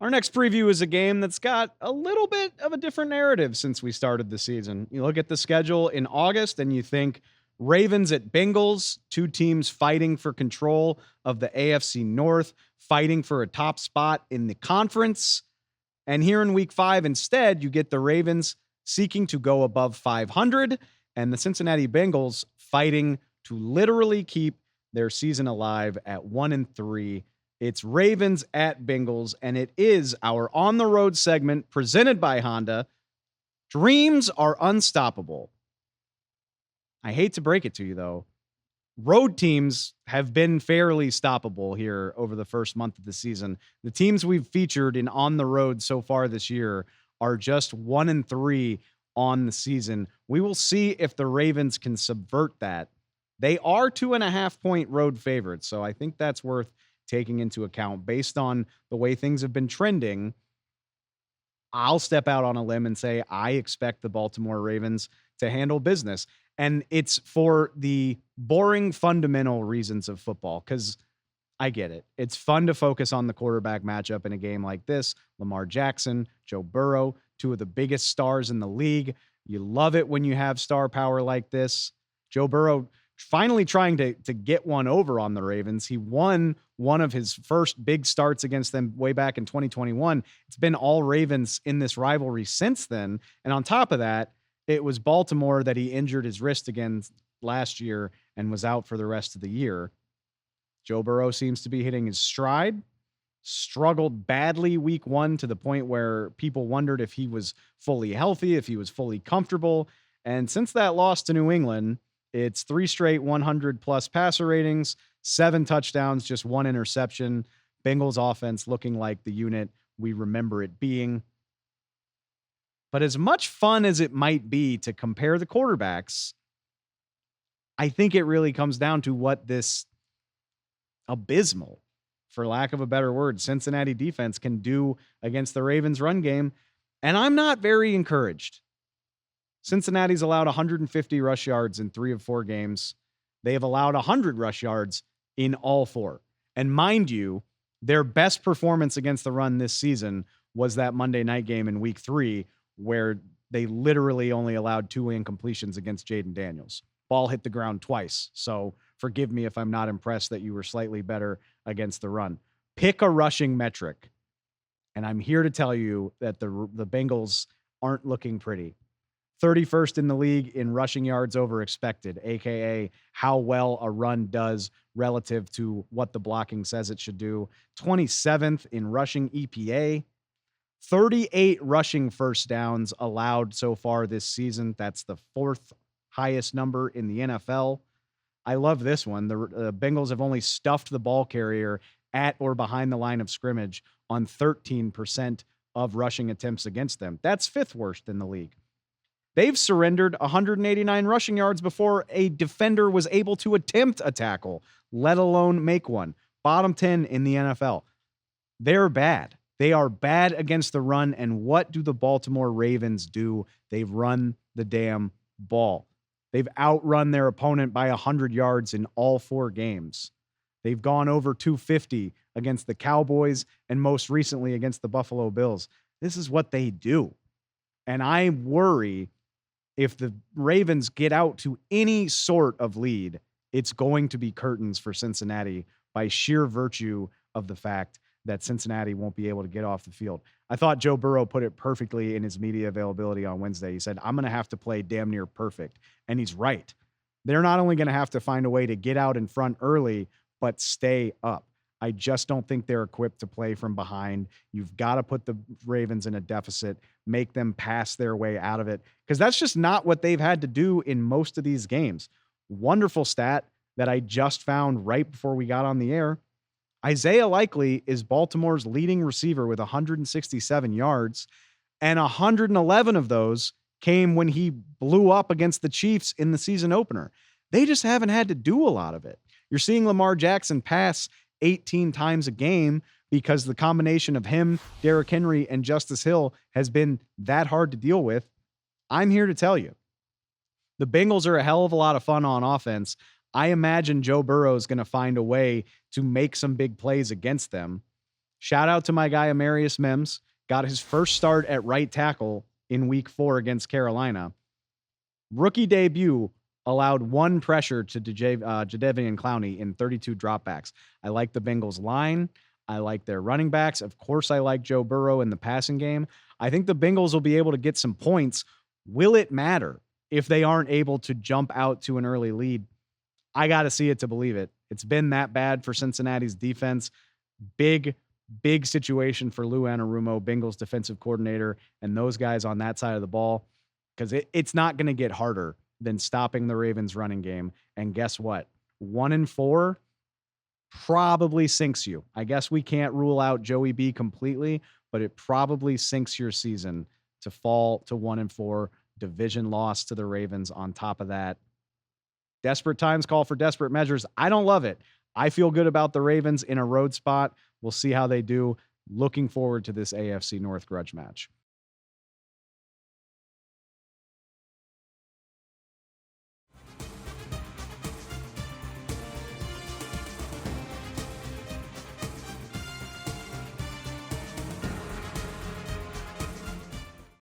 Our next preview is a game that's got a little bit of a different narrative since we started the season. You look at the schedule in August and you think Ravens at Bengals, two teams fighting for control of the AFC North, fighting for a top spot in the conference. And here in week 5, instead, you get the Ravens seeking to go above 500 and the Cincinnati Bengals fighting to literally keep their season alive at 1-3. It's Ravens at Bengals, and it is our on the road segment presented by Honda. Dreams are unstoppable. I hate to break it to you, though. Road teams have been fairly stoppable here over the first month of the season. The teams we've featured in on the road so far this year are just 1-3 on the season. We will see if the Ravens can subvert that. They are 2.5-point road favorites, so I think that's worth taking into account. Based on the way things have been trending, I'll step out on a limb and say I expect the Baltimore Ravens to handle business. And it's for the boring fundamental reasons of football, because I get it. It's fun to focus on the quarterback matchup in a game like this. Lamar Jackson, Joe Burrow, two of the biggest stars in the league. You love it when you have star power like this. Joe Burrow finally trying to get one over on the Ravens. He won one of his first big starts against them way back in 2021. It's been all Ravens in this rivalry since then. And on top of that, it was Baltimore that he injured his wrist against last year and was out for the rest of the year. Joe Burrow seems to be hitting his stride. Struggled badly week 1 to the point where people wondered if he was fully healthy, if he was fully comfortable. And since that loss to New England, it's 3 straight 100-plus passer ratings, 7 touchdowns, just 1 interception. Bengals offense looking like the unit we remember it being. But as much fun as it might be to compare the quarterbacks, I think it really comes down to what this abysmal, for lack of a better word, Cincinnati defense can do against the Ravens run game. And I'm not very encouraged. Cincinnati's allowed 150 rush yards in 3 of 4 games. They have allowed 100 rush yards in all 4. And mind you, their best performance against the run this season was that Monday night game in week 3, where they literally only allowed 2 incompletions against Jaden Daniels. Ball hit the ground twice. So forgive me if I'm not impressed that you were slightly better against the run. Pick a rushing metric. And I'm here to tell you that the Bengals aren't looking pretty. 31st in the league in rushing yards over expected, aka how well a run does relative to what the blocking says it should do. 27th in rushing EPA. 38 rushing first downs allowed so far this season. That's the 4th highest number in the NFL. I love this one. The Bengals have only stuffed the ball carrier at or behind the line of scrimmage on 13% of rushing attempts against them. That's 5th worst in the league. They've surrendered 189 rushing yards before a defender was able to attempt a tackle, let alone make one. Bottom 10 in the NFL. They're bad. They are bad against the run. And what do the Baltimore Ravens do? They've run the damn ball. They've outrun their opponent by 100 yards in all 4 games. They've gone over 250 against the Cowboys and most recently against the Buffalo Bills. This is what they do. And I worry if the Ravens get out to any sort of lead, it's going to be curtains for Cincinnati by sheer virtue of the fact that Cincinnati won't be able to get off the field. I thought Joe Burrow put it perfectly in his media availability on Wednesday. He said, I'm going to have to play damn near perfect. And he's right. They're not only going to have to find a way to get out in front early, but stay up. I just don't think they're equipped to play from behind. You've got to put the Ravens in a deficit, make them pass their way out of it, because that's just not what they've had to do in most of these games. Wonderful stat that I just found right before we got on the air. Isaiah Likely is Baltimore's leading receiver with 167 yards, and 111 of those came when he blew up against the Chiefs in the season opener. They just haven't had to do a lot of it. You're seeing Lamar Jackson pass 18 times a game because the combination of him, Derrick Henry, and Justice Hill has been that hard to deal with. I'm here to tell you, the Bengals are a hell of a lot of fun on offense. I imagine Joe Burrow is going to find a way to make some big plays against them. Shout out to my guy, Amarius Mims. Got his first start at right tackle in week 4 against Carolina. Rookie debut, allowed 1 pressure to Jadeveon Clowney in 32 dropbacks. I like the Bengals line. I like their running backs. Of course, I like Joe Burrow in the passing game. I think the Bengals will be able to get some points. Will it matter if they aren't able to jump out to an early lead? I got to see it to believe it. It's been that bad for Cincinnati's defense. Big situation for Lou Anarumo, Bengals defensive coordinator, and those guys on that side of the ball, because it's not going to get harder than stopping the Ravens running game. And guess what? 1-4 probably sinks you. I guess we can't rule out Joey B completely, but it probably sinks your season to fall to 1-4, division loss to the Ravens on top of that. Desperate times call for desperate measures. I don't love it. I feel good about the Ravens in a road spot. We'll see how they do. Looking forward to this AFC North grudge match.